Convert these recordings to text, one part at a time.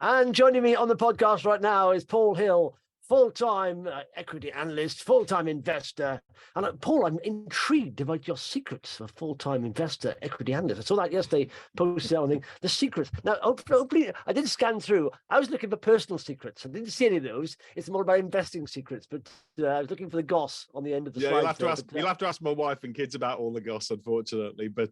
And joining me on the podcast right now is Paul Hill, full-time equity analyst, full-time investor. And Paul, I'm intrigued about your secrets for full-time investor, equity analyst. I saw that yesterday, posted on the secrets. Now, hopefully, I did scan through. I was looking for personal secrets. I didn't see any of those. It's more about investing secrets, but I was looking for the goss on the end of the slides. You'll have to ask my wife and kids about all the goss, unfortunately. But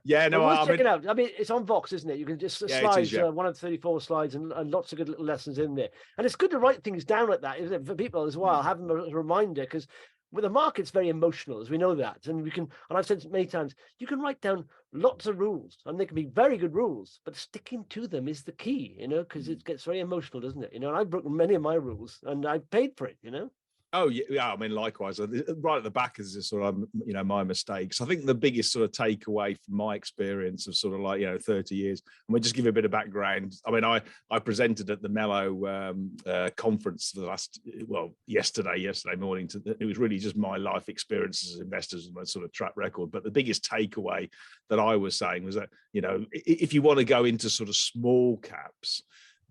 yeah, no, well, check it out. I mean, it's on Vox, isn't it? You can just slides, yeah. One of 34 slides, and lots of good little lessons in there. And it's good to write things down like that, isn't it, for people as well? Have them as a reminder, because with the market's very emotional, as we know that, and we can. And I've said many times, you can write down lots of rules, and they can be very good rules, but sticking to them is the key, because it gets very emotional, doesn't it? And I've broken many of my rules, and I paid for it, Oh yeah, I mean, likewise. Right at the back is sort of my mistakes. I think the biggest sort of takeaway from my experience of sort of 30 years. And we'll just give you a bit of background. I mean, I presented at the Mello conference yesterday morning. It was really just my life experiences as investors and my sort of track record. But the biggest takeaway that I was saying was that if you want to go into sort of small caps,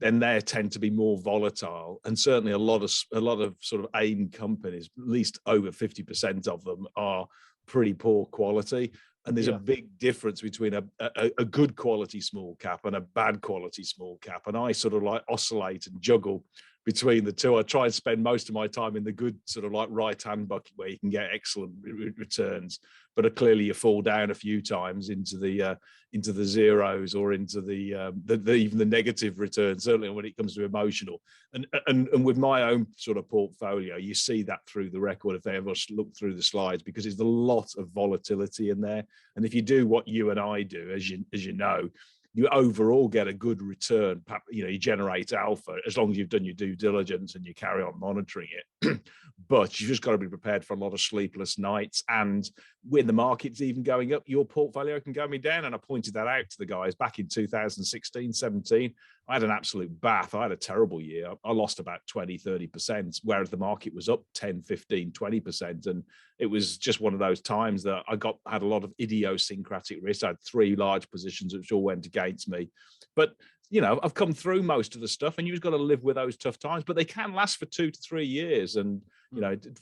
then they tend to be more volatile, and certainly a lot of sort of AIM companies, at least over 50% of them, are pretty poor quality. And there's a big difference between a good quality small cap and a bad quality small cap. And I sort of oscillate and juggle between the two. I try and spend most of my time in the good sort of right-hand bucket where you can get excellent returns, but clearly you fall down a few times into the zeros or into the even the negative returns, certainly when it comes to emotional. And with my own sort of portfolio, you see that through the record if they ever look through the slides, because there's a lot of volatility in there. And if you do what you and I do, as you know, you overall get a good return. You generate alpha as long as you've done your due diligence and you carry on monitoring it. But you've just got to be prepared for a lot of sleepless nights. And when the market's even going up, your portfolio can go down. And I pointed that out to the guys back in 2016, 17. I had an absolute bath. I had a terrible year. I lost about 20, 30%, whereas the market was up 10, 15, 20%. And it was just one of those times that I had a lot of idiosyncratic risk. I had 3 large positions which all went against me. But I've come through most of the stuff, and you've just got to live with those tough times, but they can last for 2 to 3 years, and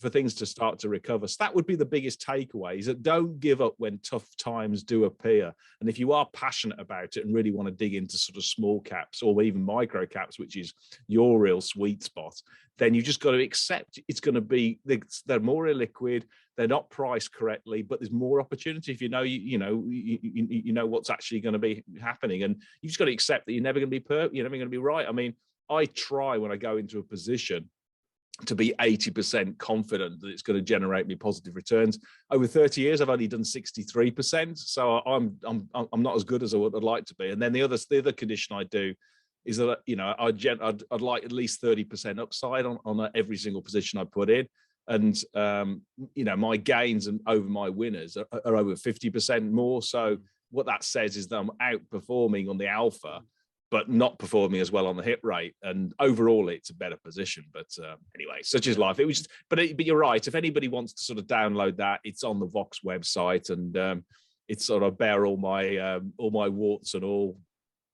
for things to start to recover. So that would be the biggest takeaway, is that don't give up when tough times do appear. And if you are passionate about it and really want to dig into sort of small caps or even micro caps, which is your real sweet spot, then you just got to accept it's going to be, they're more illiquid, they're not priced correctly, but there's more opportunity if you know what's actually going to be happening. And you just got to accept that you're never going to be right. I mean, I try when I go into a position to be 80% confident that it's going to generate me positive returns. Over 30 years, I've only done 63%, so I'm not as good as I would like to be. And then the other condition I do is that I'd like at least 30% upside on every single position I put in. And my gains and over my winners are over 50% more. So what that says is that I'm outperforming on the alpha, but not performing as well on the hit rate. And overall, it's a better position. But anyway, such is life. But you're right. If anybody wants to sort of download that, it's on the Vox website, and it's sort of bare all my warts and all.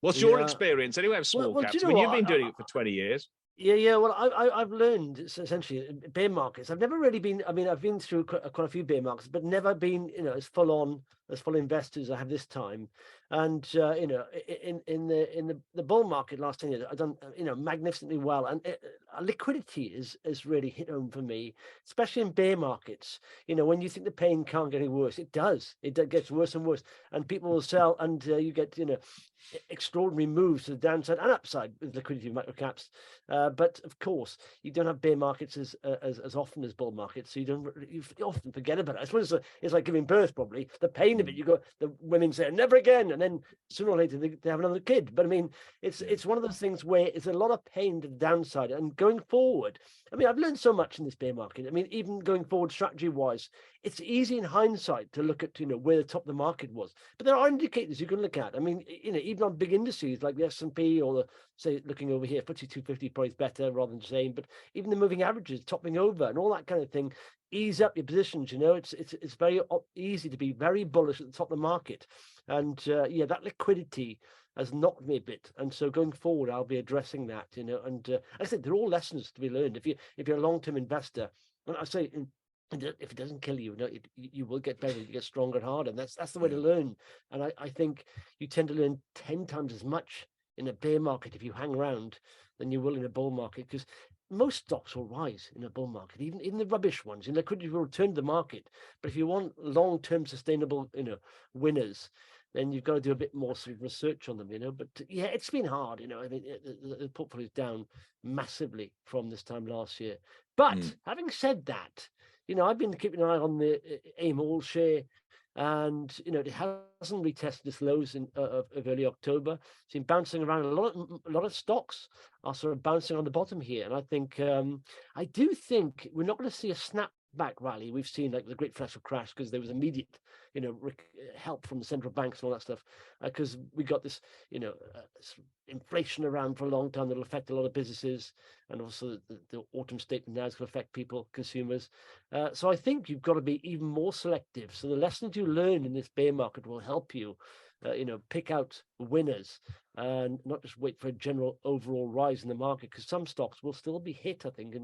What's your experience anyway of small caps? You've been doing it for 20 years. Yeah. Well, I've learned essentially bear markets. I've never really been. I mean, I've been through quite a few bear markets, but never been as full investors I have this time. And in the bull market last 10 years, I've done magnificently well. And liquidity is really hit home for me, especially in bear markets. When you think the pain can't get any worse, it does. It gets worse and worse, and people will sell, and you get extraordinary moves to the downside and upside with liquidity of micro caps. But of course, you don't have bear markets as often as bull markets, so you often forget about it. I suppose it's like giving birth, probably. The pain of it, the women say never again, and then sooner or later they have another kid. But I mean, it's one of those things where it's a lot of pain to the downside. And going forward, I mean, I've learned so much in this bear market. I mean, even going forward strategy wise, it's easy in hindsight to look at where the top of the market was, but there are indicators you can look at. I mean, even on big indices like the S&P or the, say, looking over here, FTSE 250 probably is better rather than saying, but even the moving averages topping over and all that kind of thing, ease up your positions. It's very easy to be very bullish at the top of the market, and that liquidity has knocked me a bit. And so going forward, I'll be addressing that, you know, and I said, they're all lessons to be learned. If you're a long-term investor, and I say, if it doesn't kill you, you will get better, you get stronger and harder. And that's the way to learn. And I think you tend to learn 10 times as much in a bear market if you hang around than you will in a bull market, because most stocks will rise in a bull market, even the rubbish ones. And liquidity will return to the market. But if you want long-term sustainable, winners, then you've got to do a bit more sort of research on them, But yeah, it's been hard, I mean, the portfolio is down massively from this time last year. But having said that, I've been keeping an eye on the AIM All share, and it hasn't retested its lows of early October. It's been bouncing around. A lot of stocks are sort of bouncing on the bottom here, and I think I do think we're not going to see a snapback rally we've seen like the Great Financial Crash, because there was immediate help from the central banks and all that stuff, because we got this inflation around for a long time that'll affect a lot of businesses, and also the autumn statement now is going to affect people, consumers. So I think you've got to be even more selective. So the lessons you learn in this bear market will help you pick out winners and not just wait for a general overall rise in the market, because some stocks will still be hit, I think,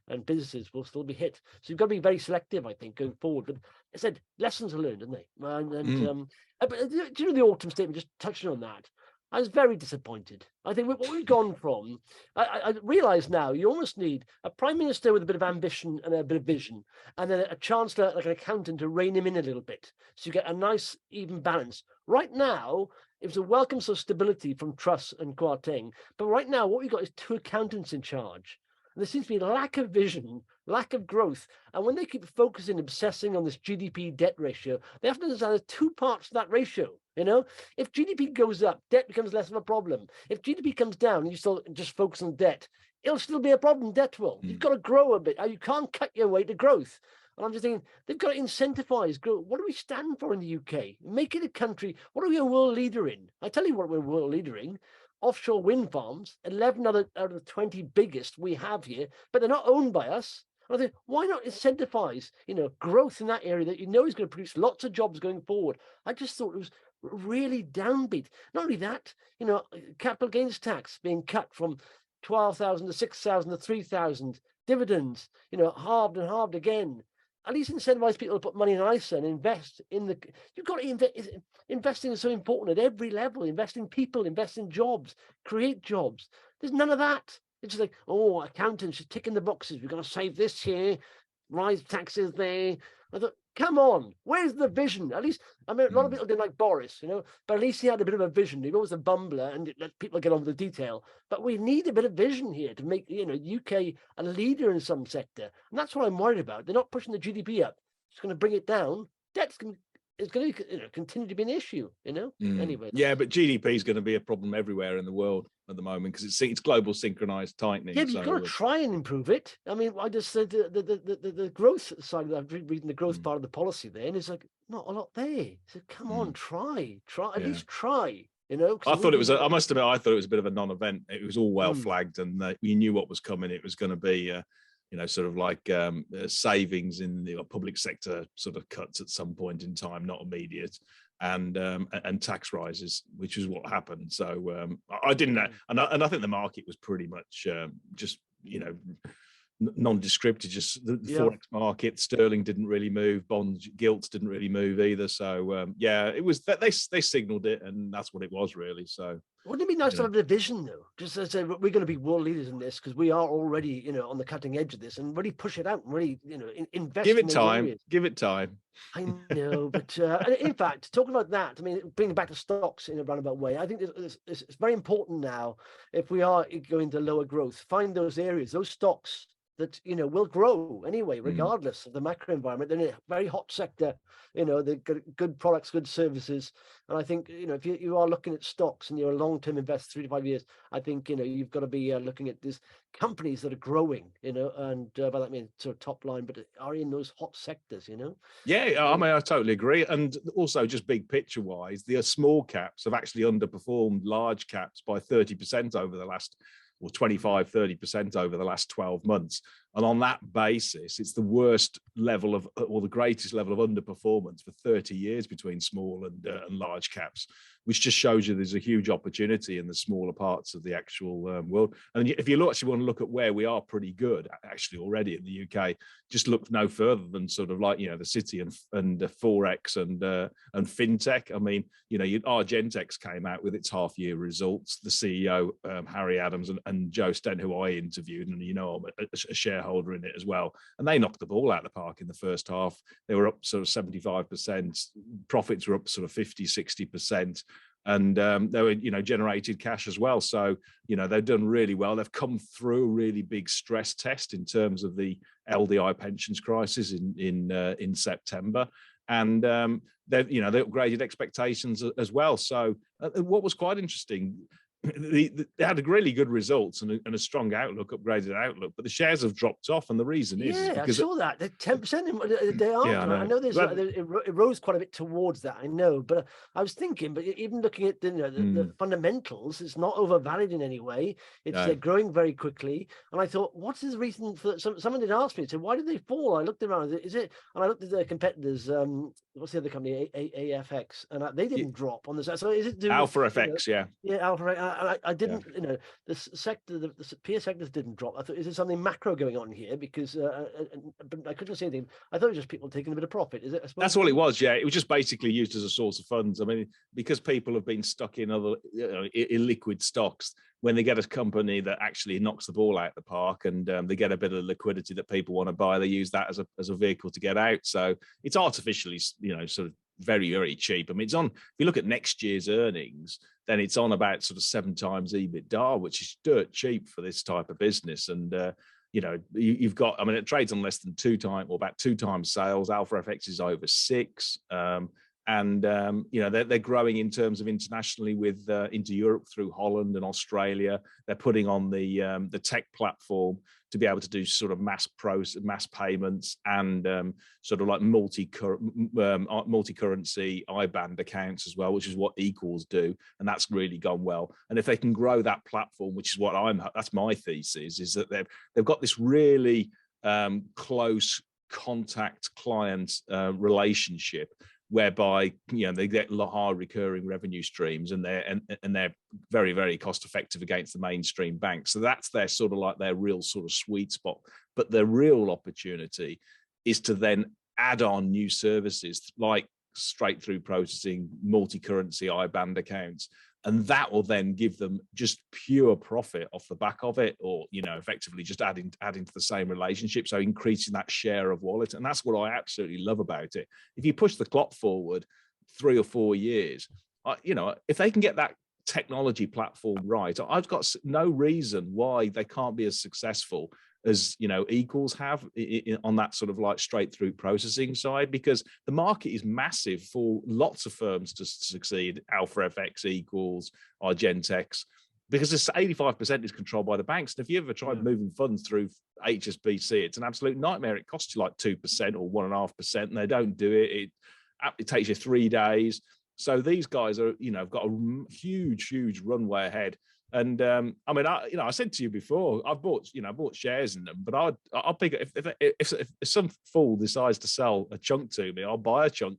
and businesses will still be hit. So you've got to be very selective, I think, going forward. But I said lessons are learned, didn't they? But do you know the autumn statement, just touching on that, I was very disappointed. I think what we've gone from, I realise now, you almost need a prime minister with a bit of ambition and a bit of vision, and then a chancellor, like an accountant, to rein him in a little bit, so you get a nice, even balance. Right now, it was a welcome sort of stability from Truss and Kwarteng, but right now, what we've got is two accountants in charge. And there seems to be a lack of vision, lack of growth. And when they keep focusing, obsessing on this GDP debt ratio, they have to understand there's two parts to that ratio. If GDP goes up, debt becomes less of a problem. If GDP comes down and you still just focus on debt, it'll still be a problem, debt will. You've got to grow a bit. You can't cut your way to growth. And I'm just thinking, they've got to incentivize growth. What do we stand for in the UK? Make it a country. What are we a world leader in? I tell you what we're a world leader in. Offshore wind farms, 11 out of the 20 biggest we have here, but they're not owned by us. And I think, why not incentivize, growth in that area that is going to produce lots of jobs going forward? I just thought it was really downbeat. Not only that, capital gains tax being cut from 12,000 to 6,000 to 3,000, dividends, halved and halved again. At least incentivize people to put money in ISA and invest in the. You've got to invest. Investing is so important at every level. Invest in people, invest in jobs, create jobs. There's none of that. It's just like, accountants just ticking the boxes. We've got to save this here, rise taxes there. I thought, come on, where's the vision? At least, I mean, a lot of people didn't like Boris, but at least he had a bit of a vision. He was a bumbler and let people get on with the detail. But we need a bit of vision here to make, UK a leader in some sector. And that's what I'm worried about. They're not pushing the GDP up. It's going to bring it down. Debt's going to continue to be an issue, Anyway. Yeah, but GDP is going to be a problem everywhere in the world at the moment, because it's global synchronized tightening. Yeah, but you've got to try and improve it. I mean, I just said the growth side of that, I'm reading the growth part of the policy there, and it's like, not a lot there. So come on, try, at least try. I thought it was. I must admit, I thought it was a bit of a non-event. It was all well flagged, and we knew what was coming. It was going to be, sort of like savings in the public sector sort of cuts at some point in time, not immediate, and tax rises, which is what happened. So I didn't, and I think the market was pretty much just nondescript. Just the forex market, sterling didn't really move, bonds, gilts didn't really move either. So it was that they signaled it, and that's what it was really. So wouldn't it be nice to have a vision, though? Just to say we're going to be world leaders in this, because we are already, on the cutting edge of this, and really push it out and really, invest. Give it time. Give it time. I know, but in fact, talking about that, I mean, bringing back to stocks in a roundabout way, I think it's very important now, if we are going to lower growth, find those areas, those stocks that will grow anyway, regardless of the macro environment. They're in a very hot sector, they've got good products, good services, and I think if you are looking at stocks and you're a long-term investor, 3 to 5 years, I think you've got to be looking at these companies that are growing, and by that I mean sort of top line, but are in those hot sectors. Yeah, I mean, I totally agree, and also just big picture wise, the small caps have actually underperformed large caps by 30% over the last. Or 25-30% over the last 12 months. And on that basis, it's the worst level of, or the greatest level of underperformance for 30 years between small and large caps. which just shows you there's a huge opportunity in the smaller parts of the actual world. And if you actually want to look at where we are pretty good actually already in the UK, just look no further than sort of like, the City and Forex and fintech. I mean, Argentex came out with its half-year results. The CEO, Harry Adams and Joe Stent, who I interviewed, and I'm a shareholder in it as well, and they knocked the ball out of the park in the first half. They were up sort of 75%, profits were up sort of 50-60%. And they were, generated cash as well. So, they've done really well. They've come through a really big stress test in terms of the LDI pensions crisis in September, and they upgraded expectations as well. So, what was quite interesting, they had a really good results and a strong outlook, upgraded outlook, but the shares have dropped off, and the reason is because I saw that they're 10% in the day after. Yeah, I know it rose quite a bit towards that. I know, but I was thinking, but even looking at the fundamentals, it's not overvalued in any way. It's growing very quickly, and I thought, what's the reason for? Someone did ask me, so why did they fall? I looked around, and I looked at their competitors. What's the other company? AFX, and they didn't drop on the side. So is it Alpha FX? Yeah, Alpha. I didn't, the sector, the peer sectors didn't drop. I thought, is there something macro going on here? Because but I couldn't see anything. I thought it was just people taking a bit of profit. Is it? That's all it was. Yeah, it was just basically used as a source of funds. I mean, because people have been stuck in other illiquid stocks. When they get a company that actually knocks the ball out of the park and they get a bit of liquidity that people want to buy, they use that as a vehicle to get out. So it's artificially, sort of very, very cheap. I mean, it's on, if you look at next year's earnings, then it's on about sort of 7 times EBITDA, which is dirt cheap for this type of business. And, you've got, I mean, it trades on less than 2 times or about 2 times sales. Alpha FX is over 6. And they're growing in terms of internationally with into Europe through Holland and Australia. They're putting on the tech platform to be able to do sort of mass payments and sort of like multi-currency IBAN accounts as well, which is what Equals do, and that's really gone well. And if they can grow that platform, which is what that's my thesis, is that they've got this really close contact client relationship, whereby they get high recurring revenue streams, and they're very, very cost effective against the mainstream banks. So that's their sort of like their real sort of sweet spot. But the real opportunity is to then add on new services like straight through processing, multi-currency IBAN accounts, and that will then give them just pure profit off the back of it, or effectively just adding to the same relationship, so increasing that share of wallet. And that's what I absolutely love about it. If you push the clock forward 3 or 4 years, if they can get that technology platform right, I've got no reason why they can't be as successful as Equals have on that sort of like straight through processing side, because the market is massive for lots of firms to succeed. Alpha FX, Equals, Argentex, because this 85% is controlled by the banks. And if you ever tried moving funds through HSBC, it's an absolute nightmare. It costs you like 2% or 1.5%, and they don't do it. It takes you 3 days. So these guys are, have got a huge runway ahead. And I mean, I said to you before, I've bought shares in them, but I'll pick it if some fool decides to sell a chunk to me, I'll buy a chunk,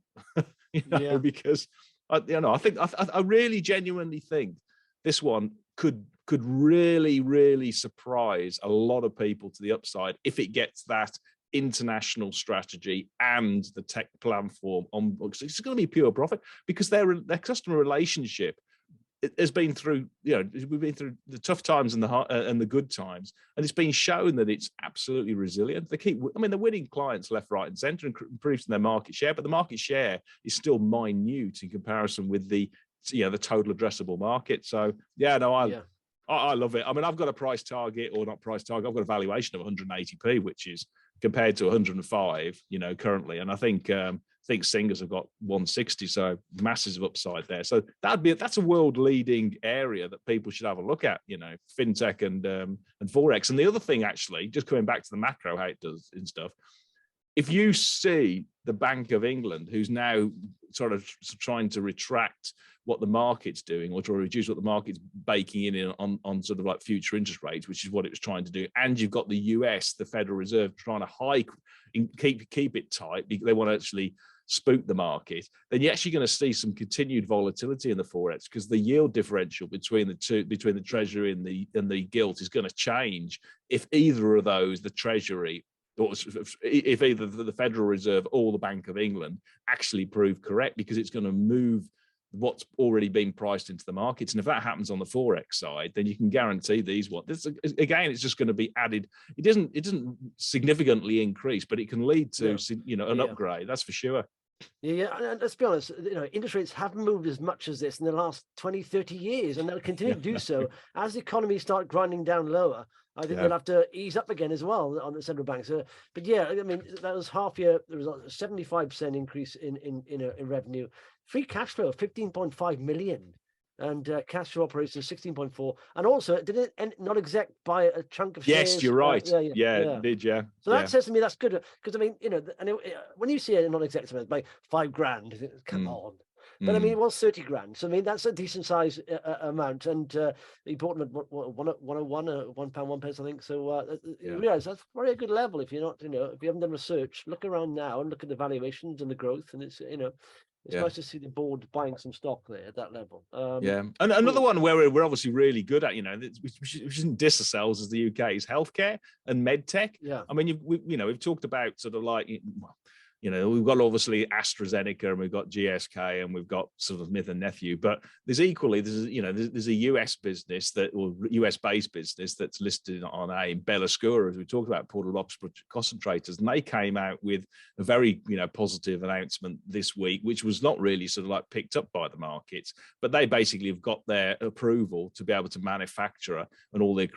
because I really genuinely think this one could really surprise a lot of people to the upside if it gets that international strategy and the tech platform on books. It's going to be pure profit, because their customer relationship has been through, we've been through the tough times and the good times, and it's been shown that it's absolutely resilient. They're winning clients left, right, and centre, and improving their market share, but the market share is still minute in comparison with the total addressable market. So I love it. I mean, I've got a price target, or not price target, I've got a valuation of 180p, which is compared to 105, currently, and I think Singers have got 160, so massive upside there. So that's a world leading area that people should have a look at, fintech and forex. And the other thing, actually, just coming back to the macro, how it does and stuff, if you see the Bank of England, who's now sort of trying to retract what the market's doing, or to reduce what the market's baking in on sort of like future interest rates, which is what it was trying to do, and you've got the US, the Federal Reserve, trying to keep it tight. They want to actually spook the market, then you're actually going to see some continued volatility in the forex, because the yield differential between the two, between the Treasury and the gilt, is going to change if either of those, the Treasury, or if either the Federal Reserve or the Bank of England, actually prove correct, because it's going to move what's already been priced into the markets. And if that happens on the forex side, then you can guarantee these again, it's just going to be added. It doesn't significantly increase, but it can lead to an upgrade. That's for sure. Yeah, and let's be honest, interest rates haven't moved as much as this in the last 20, 30 years, and they'll continue to do so. As the economies start grinding down lower, I think they'll have to ease up again as well on the central banks. But yeah, I mean, that was half year, there was a 75% increase in revenue. Free cash flow, 15.5 million. And cash flow operations 16.4, and also did it not exec buy a chunk of shares? Yes, you're right. It did, yeah. So that says to me that's good, because I mean, and when you see a non-exec by $5,000, come on. But I mean, it was 30 grand, so I mean that's a decent size amount, and he bought them at 101, £1.01, I think. So you realize that's very good level. If you're not, if you haven't done research, look around now and look at the valuations and the growth, and it's it's nice to see the board buying some stock there at that level. And another one where we're obviously really good at, we shouldn't diss ourselves as the UK, is healthcare and medtech. Yeah. I mean, we've talked about sort of like, we've got obviously AstraZeneca, and we've got GSK, and we've got sort of Smith and Nephew, but there's a US business or US based business that's listed on AIM, Belluscura, as we talked about, portable oxygen concentrators, and they came out with a very positive announcement this week, which was not really sort of like picked up by the markets, but they basically have got their approval to be able to manufacture and all the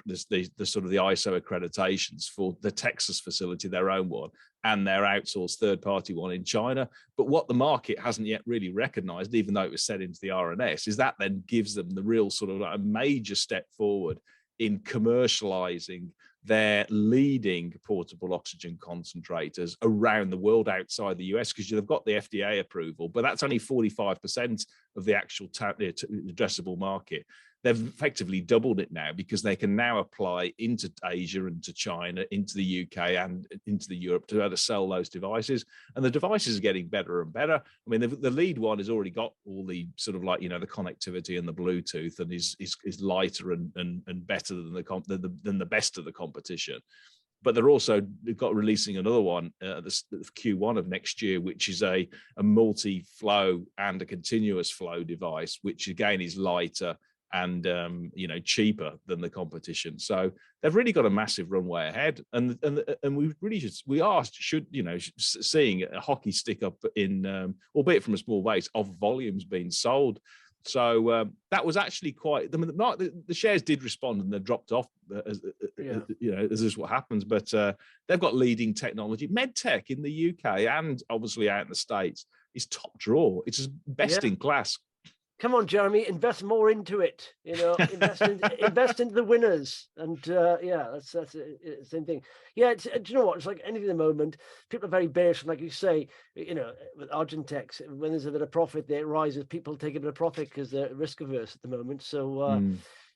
sort of the ISO accreditations for the Texas facility, their own one, and their outsourced third-party one in China. But what the market hasn't yet really recognized, even though it was set into the RNS, is that then gives them the real sort of like a major step forward in commercializing their leading portable oxygen concentrators around the world outside the US, because they've got the FDA approval, but that's only 45% of the actual addressable market. They've effectively doubled it now, because they can now apply into Asia and to China, into the UK and into the Europe to be able to sell those devices. And the devices are getting better and better. I mean, the lead one has already got all the sort of like, the connectivity and the Bluetooth, and is lighter and better than the best of the competition. But they're also releasing another one, the Q1 of next year, which is a multi-flow and a continuous flow device, which again is lighter and cheaper than the competition. So they've really got a massive runway ahead, and we are seeing a hockey stick up in, albeit from a small base, of volumes being sold. So that was actually quite. I mean, the shares did respond, and they dropped off. As is what happens. But they've got leading technology. MedTech in the UK and obviously out in the States is top draw. It's just best in class. Come on, Jeremy, invest more into it. Invest into the winners, and that's the same thing. Yeah, do you know what? It's like anything at the moment. People are very bearish, like you say. With Argentex, when there's a bit of profit, there it rises. People take a bit of profit because they're risk averse at the moment. So.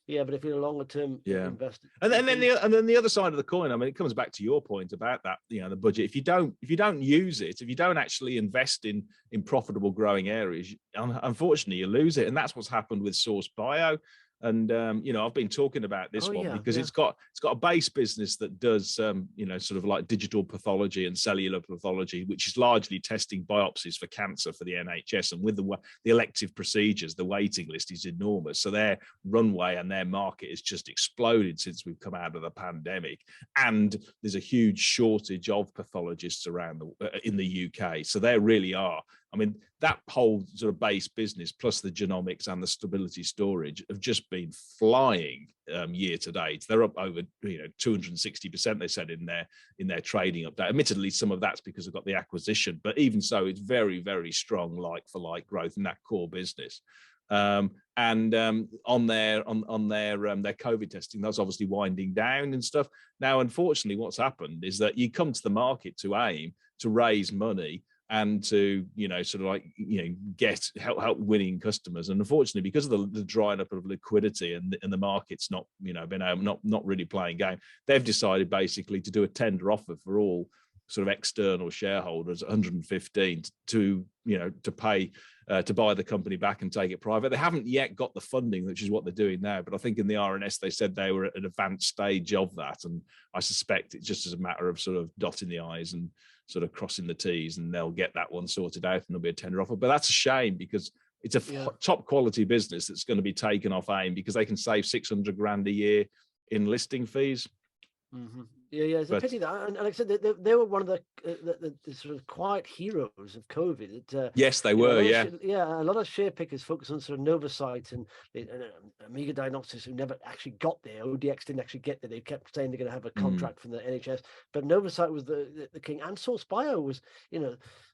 Yeah, but if you're a longer term investor, and then the other side of the coin, I mean, it comes back to your point about that, the budget. If you don't use it, if you don't actually invest in profitable growing areas, unfortunately, you lose it, and that's what's happened with SourceBio. And I've been talking about this because it's got a base business that does sort of like digital pathology and cellular pathology, which is largely testing biopsies for cancer for the NHS. And with the elective procedures, the waiting list is enormous. So their runway and their market has just exploded since we've come out of the pandemic. And there's a huge shortage of pathologists around in the UK. So there really are. I mean, that whole sort of base business plus the genomics and the stability storage have just been flying year to date. They're up over 260%, they said in their trading update. Admittedly, some of that's because they've got the acquisition, but even so, it's very, very strong like-for-like growth in that core business. On their COVID testing, that's obviously winding down and stuff. Now, unfortunately, what's happened is that you come to the market to AIM to raise money and to help winning customers, and unfortunately, because of the drying up of liquidity and the market's not not really playing game, they've decided basically to do a tender offer for all sort of external shareholders 115 to pay to buy the company back and take it private. They haven't yet got the funding, which is what they're doing now. But I think in the RNS they said they were at an advanced stage of that, and I suspect it's just as a matter of sort of dotting the I's and sort of crossing the T's, and they'll get that one sorted out and there'll be a tender offer. But that's a shame, because it's a top quality business that's going to be taken off AIM, because they can save 600 grand a year in listing fees. Mm-hmm. Yeah, it's a pity that, and like I said, they were one of the sort of quiet heroes of COVID. Yes, they were. A lot of share pickers focus on sort of Novocyte and Amiga Diagnostics, who never actually got there. ODX didn't actually get there. They kept saying they're going to have a contract from the NHS, but Novocyte was the king, and SourceBio was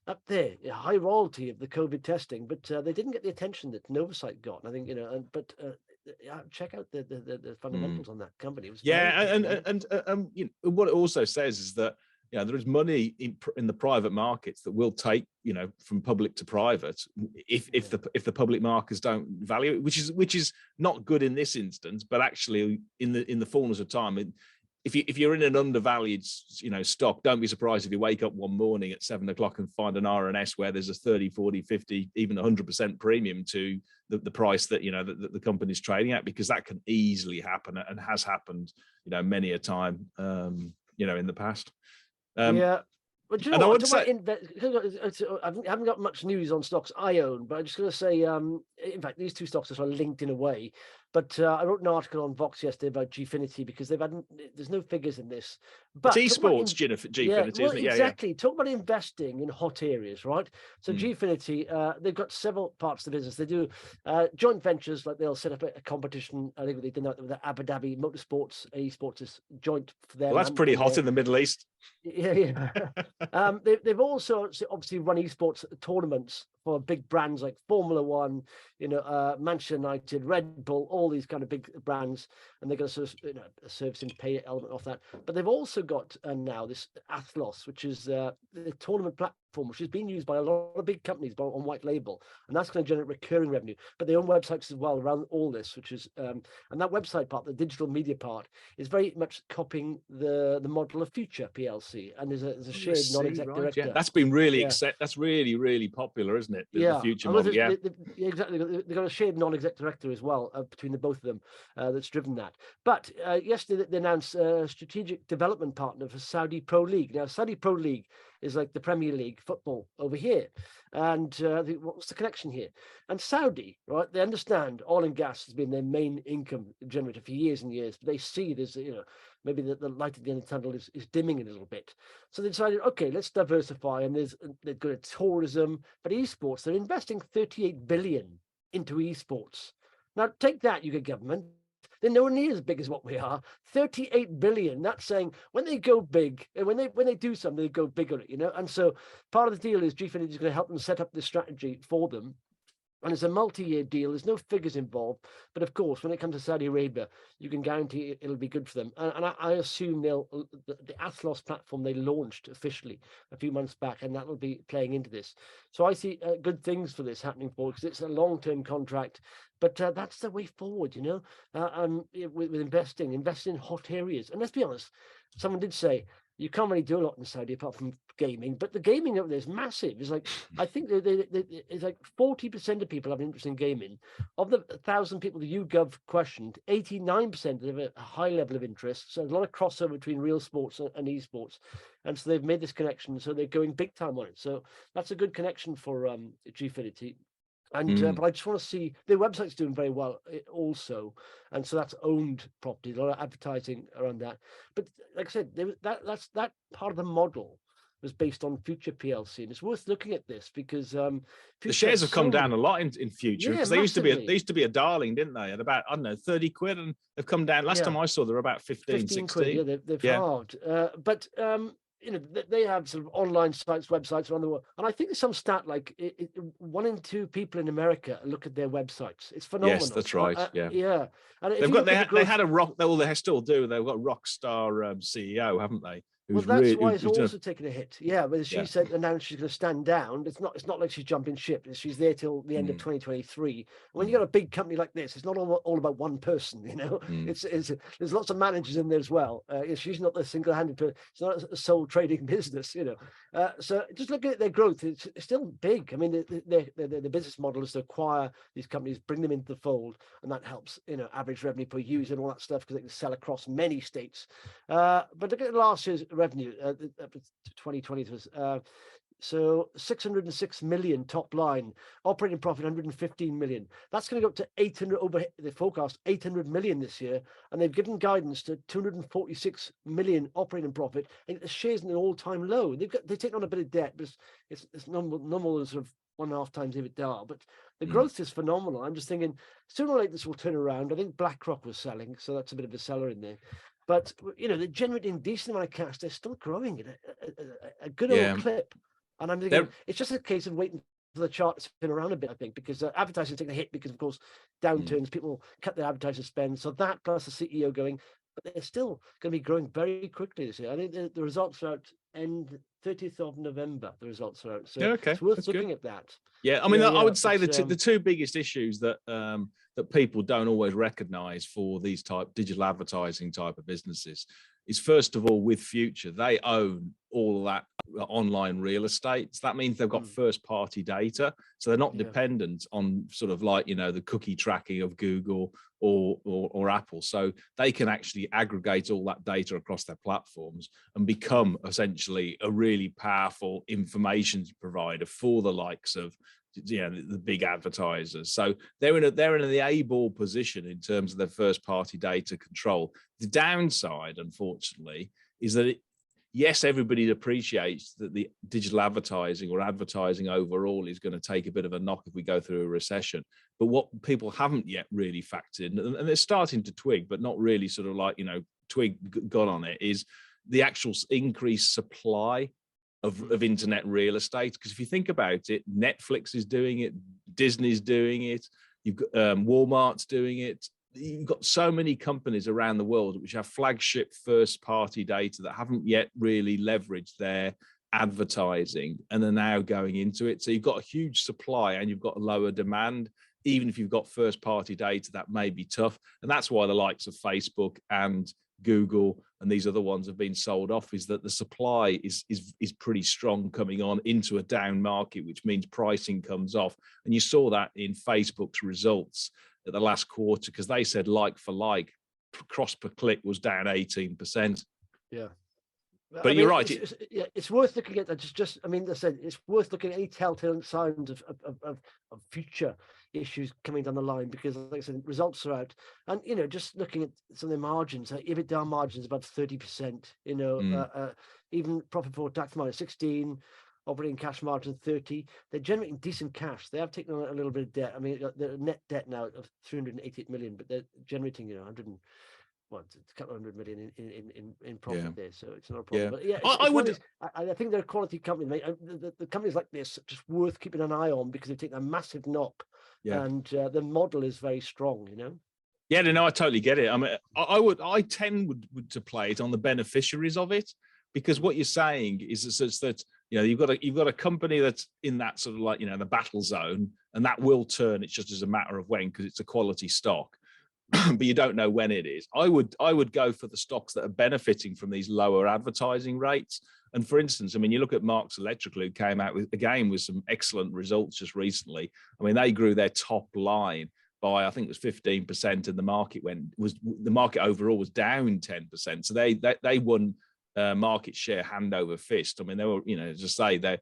up there, high royalty of the COVID testing, but they didn't get the attention that Novocyte got. And I think check out the fundamentals on that company. It was and what it also says is that there is money in the private markets that will take from public to private if the public markets don't value it, which is not good in this instance, but actually in the fullness of time. If you're in an undervalued stock, don't be surprised if you wake up one morning at 7 o'clock and find an RNS where there's a 30, 40, 50, even 100% premium to the price that the company's trading at, because that can easily happen and has happened many a time in the past. But you know what? I haven't got much news on stocks I own, but I'm just going to say, in fact, these two stocks are sort of linked in a way. But I wrote an article on Vox yesterday about Gfinity, because there's no figures in this. But it's esports, Gfinity, isn't it? Exactly. Yeah. Talk about investing in hot areas, right? So Gfinity, they've got several parts of the business. They do joint ventures, like they'll set up a competition. I think they did that with the Abu Dhabi Motorsports. Esports is joint for them. Well, that's pretty hot in the Middle East. Yeah. They've also obviously run esports tournaments for big brands like Formula One, Manchester United, Red Bull, all these kind of big brands, and they're going to sort of a service and pay element off that. But they've also got now this Athlos, which is the tournament platform, which is being used by a lot of big companies on white label, and that's going to generate recurring revenue. But they own websites as well around all this, which is and that website part, the digital media part, is very much copying the model of FUTR PLC, and there's a shared non-exec director. Yeah. That's been really that's really, really popular, isn't it? The FUTR model. Exactly. They've got a shared non-exec director as well between the both of them that's driven that. But yesterday they announced a strategic development partner for Saudi Pro League. Now, Saudi Pro League is like the Premier League football over here. And what's the connection here? And Saudi, right? They understand oil and gas has been their main income generator for years and years. But they see there's, maybe the light at the end of the tunnel is dimming a little bit. So they decided, okay, let's diversify. And they're good at tourism, but esports, they're investing 38 billion into esports. Now, take that, UK government. They're nowhere near as big as what we are. 38 billion. That's saying when they go big, and when they do something, they go bigger, And so part of the deal is Gfinity is going to help them set up this strategy for them. And it's a multi-year deal. There's no figures involved. But of course, when it comes to Saudi Arabia, you can guarantee it'll be good for them. And I assume the Athlos platform they launched officially a few months back, and that will be playing into this. So I see good things for this happening forward, because it's a long-term contract. But that's the way forward, with investing in hot areas. And let's be honest, someone did say, you can't really do a lot in Saudi apart from gaming, but the gaming over there is massive. It's like, I think it's like 40% of people have an interest in gaming. Of the 1,000 people the YouGov questioned, 89% have a high level of interest. So there's a lot of crossover between real sports and esports. And so they've made this connection. So they're going big time on it. So that's a good connection for Gfinity. And but I just want to see their website's doing very well also, and so that's owned property. A lot of advertising around that. But like I said, that's that part of the model was based on FUTR PLC, and it's worth looking at this because the shares have come down a lot in FUTR, because they used to be a darling, didn't they? At about 30 quid, and they've come down. Last time I saw, they're about 15 16 quid. Yeah, they've halved. But they have sort of online sites, websites around the world. And I think there's some stat like 1 in 2 people in America look at their websites. It's phenomenal. Yes, that's right. Yeah. And they had a rock, well, they still do. They've got a rock star CEO, haven't they? Well, that's why it's also taken a hit. Yeah, but she said announced she's going to stand down. It's not like she's jumping ship. She's there till the end of 2023. When you got a big company like this, it's not all about one person. You know, it's there's lots of managers in there as well. She's not the single-handed person. It's not a sole trading business. You know, so just looking at their growth, it's still big. I mean, the business model is to acquire these companies, bring them into the fold, and that helps. You know, average revenue per user and all that stuff because they can sell across many states. But look at last year's revenue. 2020 was so 606 million top line, operating profit 115 million. That's going to go up to 800 over the forecast 800 million this year, and they've given guidance to 246 million operating profit. And the shares in an all-time low. They've taken on a bit of debt, but it's normal sort of 1.5 times EBITDA. But the growth is phenomenal. I'm just thinking sooner or later this will turn around. I think BlackRock was selling, so that's a bit of a seller in there. But, you know, they're generating a decent amount of cash. They're still growing at a good old clip. And I'm thinking it's just a case of waiting for the chart to spin around a bit, I think, because advertising take a hit because, of course, downturns, people cut their advertising spend. So that plus the CEO going, but they're still going to be growing very quickly this year. I think the results are out end 30th of November. The results are out. So it's worth looking at that. Yeah, I mean, I would say the two biggest issues that that people don't always recognise for these digital advertising type of businesses is, first of all, with FUTR, they own all of that online real estate. So that means they've got first party data, so they're not dependent on sort of like, you know, the cookie tracking of Google or Apple. So they can actually aggregate all that data across their platforms and become essentially a really powerful information provider for the likes of, you know, the big advertisers. So they're in the able position in terms of their first party data control. The downside, unfortunately, is that yes, everybody appreciates that the digital advertising or advertising overall is going to take a bit of a knock if we go through a recession. But what people haven't yet really factored in, and they're starting to twig, but not really sort of like, you know, got on it, is the actual increased supply of internet real estate. Because if you think about it, Netflix is doing it, Disney's doing it, you've got Walmart's doing it. You've got so many companies around the world which have flagship first party data that haven't yet really leveraged their advertising and are now going into it. So you've got a huge supply and you've got a lower demand. Even if you've got first party data, that may be tough. And that's why the likes of Facebook and Google and these other ones have been sold off, is that the supply is pretty strong coming on into a down market, which means pricing comes off. And you saw that in Facebook's results at the last quarter, because they said like for like cost per click was down 18%. Yeah. But you're right. It's worth looking at that. Just, I mean, I said it's worth looking at any telltale signs of future issues coming down the line, because, like I said, results are out, and you know, just looking at some of the margins, EBITDA margins above 30%. You know, even profit before tax margin 16, operating cash margin 30. They're generating decent cash. They have taken on a little bit of debt. I mean, the net debt now of 388 million, but they're generating, you know, it's a couple of 100 million in profit there, so it's not a problem. But yeah, I think they're a quality company, mate. The companies like this are just worth keeping an eye on because they've taken a massive knock, and the model is very strong, you know. Yeah, no, I totally get it. I mean, I tend to play it on the beneficiaries of it, because what you're saying is that you know, you've got a company that's in that sort of like, you know, the battle zone, and that will turn. It's just as a matter of when, because it's a quality stock. But you don't know when it is. I would go for the stocks that are benefiting from these lower advertising rates. And for instance, I mean, you look at Marks Electrical, who came out with some excellent results just recently. I mean, they grew their top line by, I think it was 15%, and the market overall was down 10%. So they won market share hand over fist. I mean, they were, you know, just say they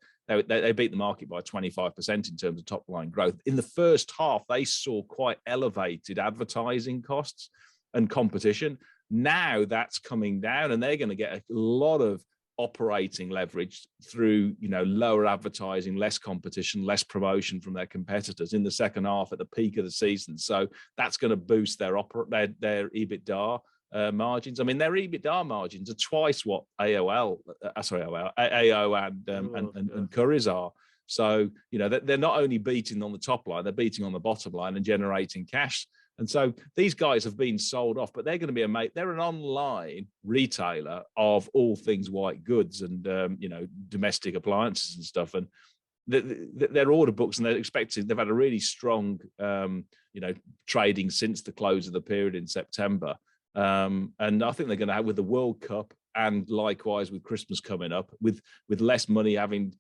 beat the market by 25% in terms of top line growth. In the first half, they saw quite elevated advertising costs and competition. Now that's coming down, and they're going to get a lot of operating leverage through, you know, lower advertising, less competition, less promotion from their competitors in the second half at the peak of the season. So that's going to boost their EBITDA margins. I mean, their EBITDA margins are twice what AO and Curry's are. So, you know, they're not only beating on the top line, they're beating on the bottom line and generating cash. And so these guys have been sold off, but they're going to be they're an online retailer of all things white goods and, domestic appliances and stuff. And their order books, and they've had a really strong, trading since the close of the period in September. And I think they're going to have, with the World Cup and likewise with Christmas coming up, with less money having,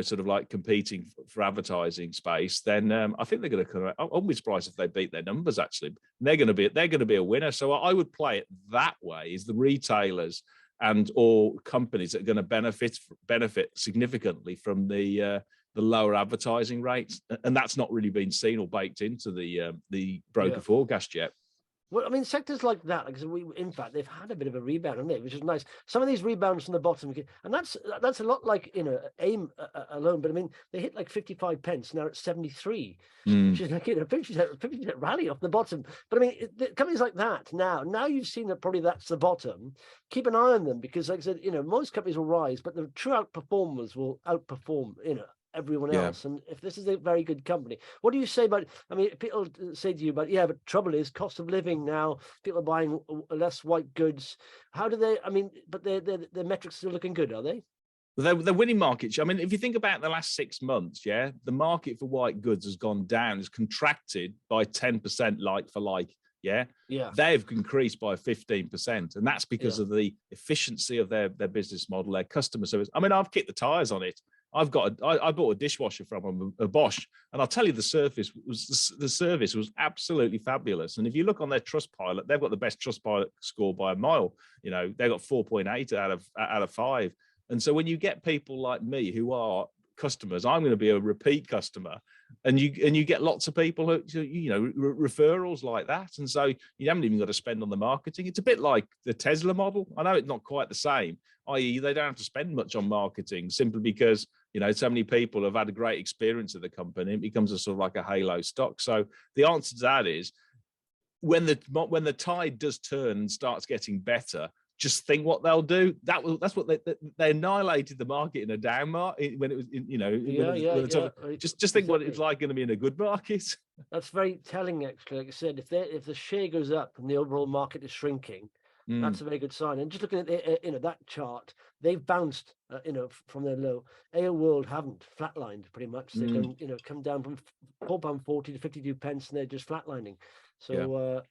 sort of like competing for advertising space, then I think they're going to come out. I wouldn't be surprised if they beat their numbers, actually. And they're going to be a winner. So I would play it that way, is the retailers and or companies that are going to benefit significantly from the lower advertising rates, and that's not really been seen or baked into the broker forecast yet. Well, I mean, sectors like that, because in fact, they've had a bit of a rebound, haven't they? Which is nice. Some of these rebounds from the bottom, and that's a lot like AIM alone. But I mean, they hit like 55 pence. Now it's 73, which is like 50% rally off the bottom. But I mean, companies like that now you've seen that probably that's the bottom. Keep an eye on them, because, like I said, most companies will rise, but the true outperformers will outperform everyone else. And if this is a very good company, what do you say about, I mean, people say to you, but trouble is cost of living now, people are buying less white goods. How do they, I mean, but their metrics are still looking good, are they? They're winning market share. I mean, if you think about the last 6 months, the market for white goods has gone down, has contracted by 10% like for like. They've increased by 15%, and that's because of the efficiency of their business model, their customer service. I mean, I've kicked the tires on it. I bought a dishwasher from a Bosch, and I'll tell you, the service was absolutely fabulous. And if you look on their Trustpilot, they've got the best Trustpilot score by a mile. They've got 4.8 out of 5. And so when you get people like me who are customers, I'm going to be a repeat customer, and you get lots of people who referrals like that, and so you haven't even got to spend on the marketing. It's a bit like the Tesla model. I know it's not quite the same, i.e. they don't have to spend much on marketing, simply because so many people have had a great experience of the company. It becomes a sort of like a halo stock. So the answer to that is, when the tide does turn and starts getting better, just think what they'll do. That's what they annihilated the market in a down market when it was, just think what it's like going to be in a good market. That's very telling, actually. Like I said, if the share goes up and the overall market is shrinking, that's a very good sign. And just looking at that chart, they've bounced from their low. AO World haven't, flatlined pretty much. They've done, come down from £4.40 to 52 pence, and they're just flatlining. So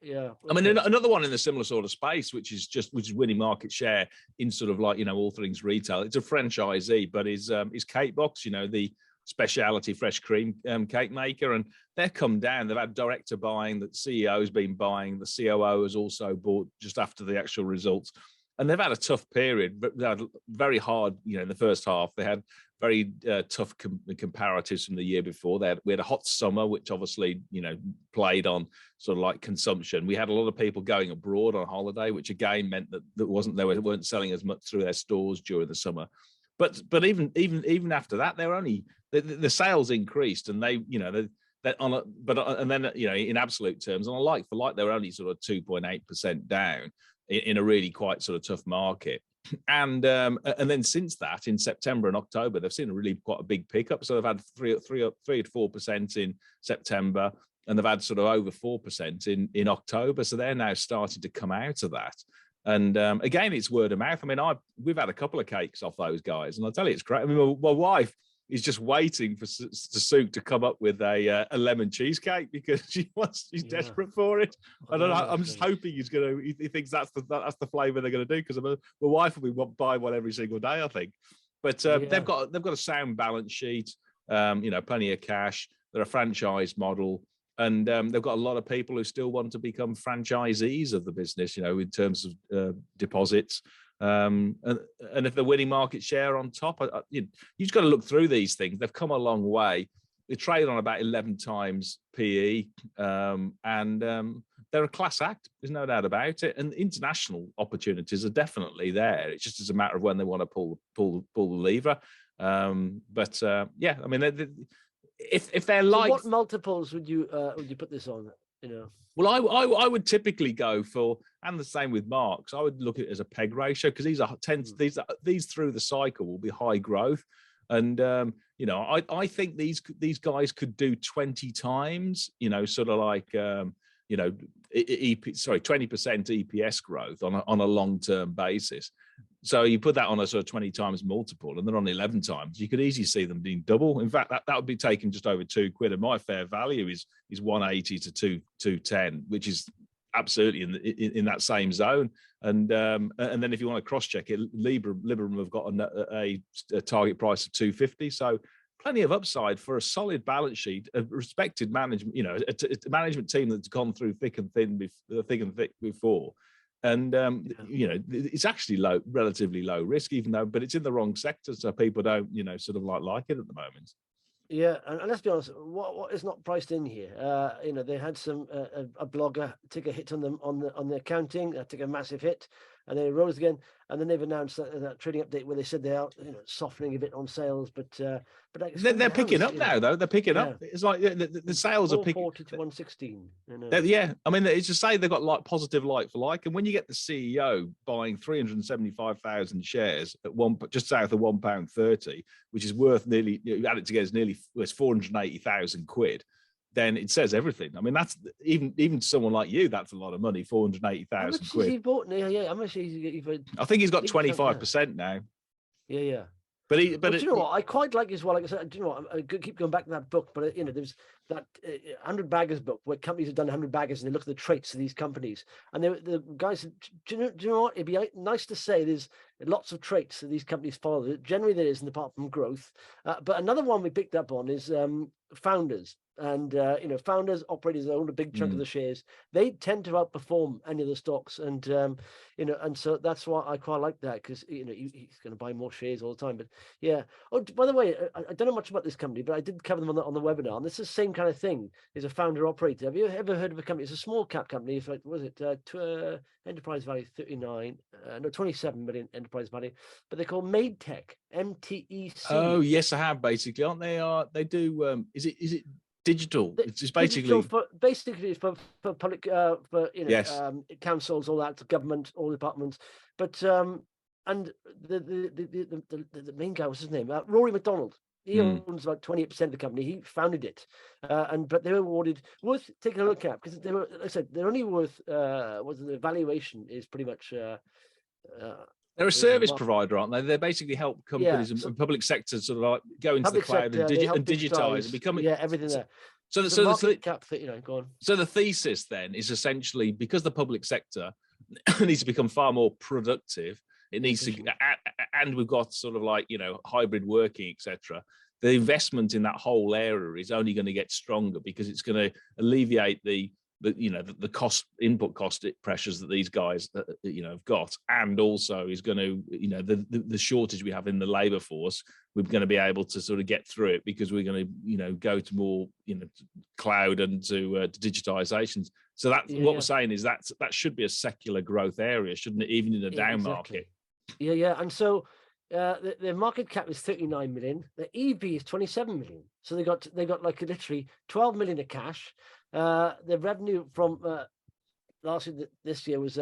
I mean, another one in a similar sort of space, which is winning market share in sort of like all things retail. It's a franchisee, but is Cake Box, the specialty fresh cream cake maker, and they've come down. They've had director buying, the CEO has been buying, the COO has also bought just after the actual results, and they've had a tough period, but they had very hard. In the first half, they had very tough comparatives from the year before. We had a hot summer, which obviously played on sort of like consumption. We had a lot of people going abroad on holiday, which again meant that they weren't selling as much through their stores during the summer. But even after that, they're only the sales increased, and in absolute terms, on a like for like, they were only sort of 2.8% down in a really quite sort of tough market. And then since that, in September and October, they've seen quite a big pickup. So they've had 3 to 4% in September, and they've had sort of over 4% in October. So they're now starting to come out of that. And again, it's word of mouth. I mean, we've had a couple of cakes off those guys, and I'll tell you, it's great. I mean, my wife is just waiting for Suk to come up with a lemon cheesecake, because she's desperate for it. I don't know. I'm just hoping he thinks that's the flavour they're going to do, because my wife will be buying one every single day, I think. But they've got a sound balance sheet, plenty of cash. They're a franchise model. And they've got a lot of people who still want to become franchisees of the business, in terms of deposits. And if they're winning market share on top, you've just got to look through these things. They've come a long way. They trade on about 11 times PE, and they're a class act. There's no doubt about it. And international opportunities are definitely there. It's just as a matter of when they want to pull the lever. I mean, if they're like, so what multiples would you put this on? Well, I would typically go for, and the same with Marks, I would look at it as a PEG ratio, because these through the cycle will be high growth, and I think these guys could do 20 times, sort of like you know, 20% EPS growth on a long-term basis. So you put that on a sort of 20 times multiple, and they're on 11 times. You could easily see them being double. In fact, that would be taking just over £2, and my fair value is 180 to 210, which is absolutely in that same zone. And then if you want to cross-check it, Liberum have got a target price of 250. So plenty of upside for a solid balance sheet, a respected management, you know, a management team that's gone through thick and thick before. And you know, it's actually relatively low risk, even though, but it's in the wrong sector, so people don't, you know, sort of like it at the moment. Yeah, and let's be honest, what is not priced in here? You know, they had some a blogger take a hit on them on the accounting, took a massive hit, and they rose again. And then they've announced that trading update where they said they are, you know, softening a bit on sales, but they're picking up now, though. They're picking up. It's like the sales are picking. 440 to 116. You know. Yeah, I mean, it's to say they've got like positive like for like, and when you get the CEO buying 375,000 shares at just south of £1.30, which is worth nearly, you add it together, it's 480,000 quid. Then it says everything. I mean, that's even someone like you, that's a lot of money, 480,000 quid. He bought? Yeah. How much I think he's got 25% now. Yeah. But you know what? I quite like as well. Like I said, do you know what? I keep going back to that book, but you know, there's that 100 Baggers book where companies have done 100 Baggers and they look at the traits of these companies. And the guys said, do you know what? It'd be nice to say there's lots of traits that these companies follow. Generally, there isn't, apart from growth. But another one we picked up on is founders. And you know, founders, operators own a big chunk of the shares. They tend to outperform any of the stocks, and you know, and so that's why I quite like that, because you know he's going to buy more shares all the time. But yeah. Oh, by the way, I don't know much about this company, but I did cover them on the webinar. And this is the same kind of thing. Is a founder operator. Have you ever heard of a company? It's a small cap company. It's like, was it enterprise value 27 million enterprise value, but they're called MTEC, MTEC. Oh yes, I have, basically, aren't they? They do. Is it digital? It's just basically for public, for you know, yes. Councils, all that, government, all departments. But and the main guy, what's his name? Rory McDonald. He owns about 28% of the company. He founded it, but they were awarded, worth taking a look at, because they were, like I said, they're only worth the valuation is pretty much. They're a service provider, aren't they? They basically help companies and public sectors sort of like go into the cloud and digitize and become everything there. So the cap, you know, go on. So the thesis then is essentially, because the public sector needs to become far more productive, it needs to, and we've got sort of like, you know, hybrid working, etc. The investment in that whole area is only going to get stronger, because it's going to alleviate the input cost pressures that these guys you know have got, and also is going to, you know, the shortage we have in the labor force, we're going to be able to sort of get through it, because we're going to, you know, go to more, you know, cloud and to digitizations. So that's what we're saying, is that should be a secular growth area, shouldn't it, even in a down market? Yeah. And so their market cap is 39 million. The EV is 27 million. So they got like literally 12 million of cash. The revenue from this year was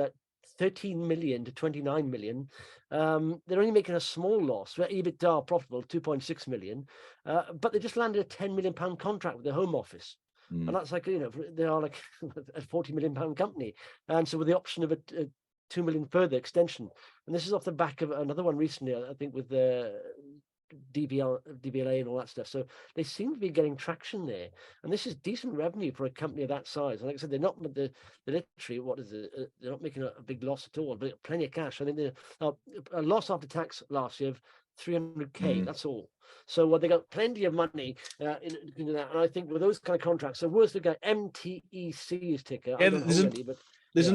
13 million to 29 million. They're only making a small loss. EBITDA profitable, 2.6 million. But they just landed a 10 million pound contract with the Home Office. And that's like, you know, they are like a 40 million pound company. And so with the option of a 2 million further extension. And this is off the back of another one recently, I think, with the DBLA and all that stuff. So they seem to be getting traction there. And this is decent revenue for a company of that size. And like I said, they're not they're literally, they're not making a big loss at all, but plenty of cash. I think they're a loss after tax last year of 300k. That's all. So they got plenty of money into that. And I think with those kind of contracts, so worth the guy, MTEC is ticker. Yeah, there's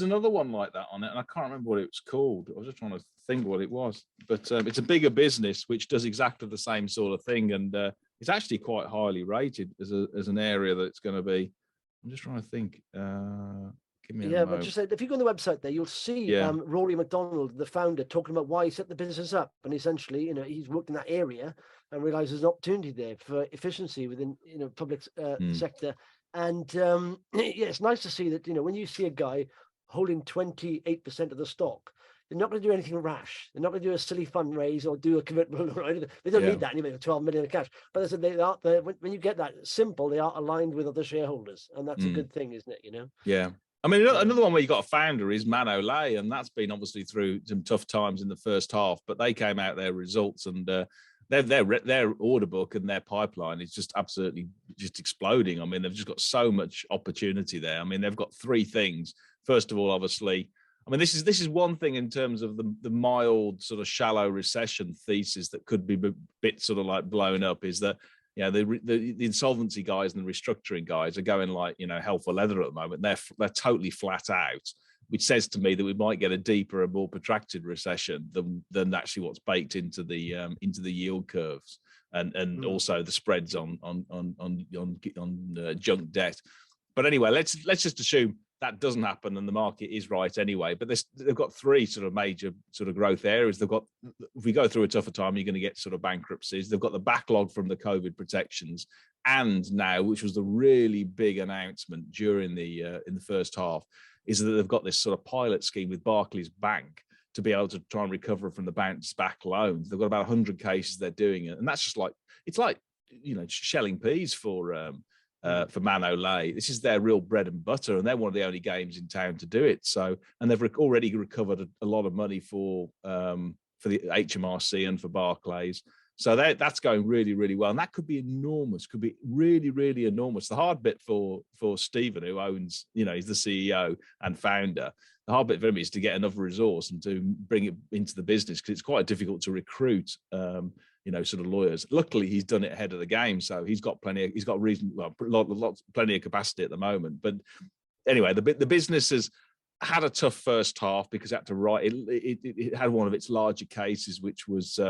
another one like that on it, and I can't remember what it was called. I was just trying to think what it was, but it's a bigger business which does exactly the same sort of thing, and it's actually quite highly rated as an area that's going to be. I'm just trying to think. Give me a moment. But just if you go on the website there, you'll see Rory McDonald, the founder, talking about why he set the business up, and essentially, you know, he's worked in that area and realized there's an opportunity there for efficiency within, you know, public sector. And it's nice to see that, you know, when you see a guy holding 28% of the stock, they're not going to do anything rash. They're not going to do a silly fundraise or do a commitment or anything. They don't need that anyway, 12 million in cash. But as I said, when you get that simple, they are aligned with other shareholders, and that's a good thing, isn't it? You know. Yeah. I mean, another one where you got a founder is Manolete, and that's been obviously through some tough times in the first half, but they came out their results, and their order book and their pipeline is just absolutely just exploding. I mean, they've just got so much opportunity there. I mean, they've got three things. First of all, obviously, I mean, this is one thing in terms of the mild sort of shallow recession thesis that could be a bit sort of like blown up, is that, you know, the insolvency guys and the restructuring guys are going like, you know, hell for leather at the moment. They're totally flat out, which says to me that we might get a deeper and more protracted recession than actually what's baked into the yield curves and also the spreads on junk debt. But anyway, let's just assume that doesn't happen and the market is right anyway. But they've got three sort of major sort of growth areas. They've got, if we go through a tougher time, you're going to get sort of bankruptcies. They've got the backlog from the COVID protections, and now, which was the really big announcement during the in the first half, is that they've got this sort of pilot scheme with Barclays Bank to be able to try and recover from the bounce back loans. They've got about 100 cases they're doing it, and that's just like, it's like, you know, shelling peas for Manolete. This is their real bread and butter, and they're one of the only games in town to do it. So, and they've already recovered a lot of money for the HMRC and for Barclays. So that's going really, really well, and that could be enormous. Could be really, really enormous. The hard bit for Stephen, who owns, you know, he's the CEO and founder. The hard bit for him is to get enough resource and to bring it into the business, because it's quite difficult to recruit, you know, sort of lawyers. Luckily, he's done it ahead of the game, so he's got plenty of capacity at the moment. But anyway, the business has had a tough first half because it had to write. It had one of its larger cases, which was.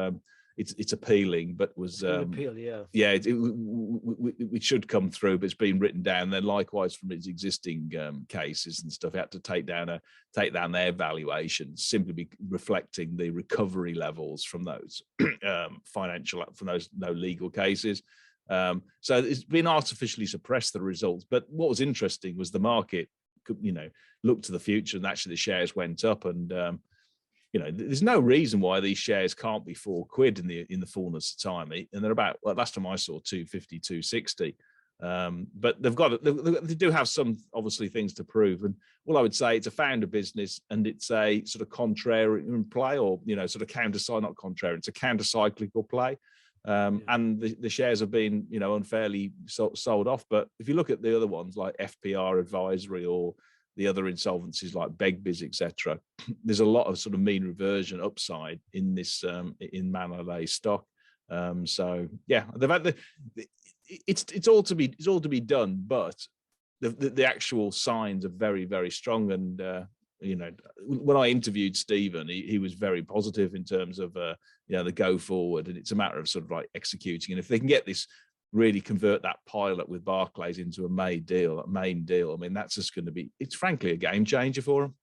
It's appealing, but was appeal, yeah. It should come through, but it's been written down. Then likewise from its existing cases and stuff, it had to take down their valuations, simply reflecting the recovery levels from those no legal cases. So it's been artificially suppressed, the results. But what was interesting was the market, you know, looked to the future, and actually the shares went up, and you know, there's no reason why these shares can't be £4 in the fullness of time, and they're about, well, last time I saw 250, 260. But they do have some obviously things to prove. And all I would say, it's a founder business, and it's a sort of contrarian play, or, you know, sort of not contrarian. It's a counter-cyclical play. And the shares have been, you know, unfairly sold off. But if you look at the other ones like FPR Advisory or the other insolvencies like Begbie's, etc., there's a lot of sort of mean reversion upside in this in Manolete stock. So yeah, they've had it's all to be done, but the actual signs are very, very strong. And you know, when I interviewed Stephen, he was very positive in terms of you know, the go forward, and it's a matter of sort of like executing. And if they can get this, really convert that pilot with Barclays into a main deal. I mean, that's just going to be, it's frankly a game changer for them.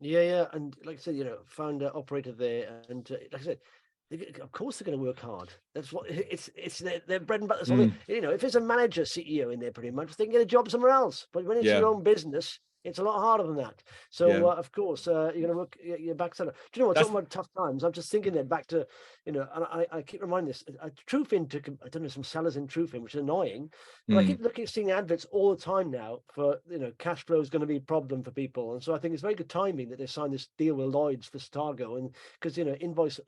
Yeah. And like I said, you know, founder, operator there. And like I said, of course they're going to work hard. That's what it's their bread and butter. You know, if it's a manager, CEO in there, pretty much, they can get a job somewhere else. But when it's your own business, it's a lot harder than that. So, of course, you're going to look your backside. Do you know what? Talking about tough times, I'm just thinking there back to, you know, and I keep reminding this. TrueFin took, I don't know, some sellers in TrueFin, which is annoying. But I keep seeing adverts all the time now for, you know, cash flow is going to be a problem for people. And so I think it's very good timing that they signed this deal with Lloyds for Stargo. And because, you know, invoice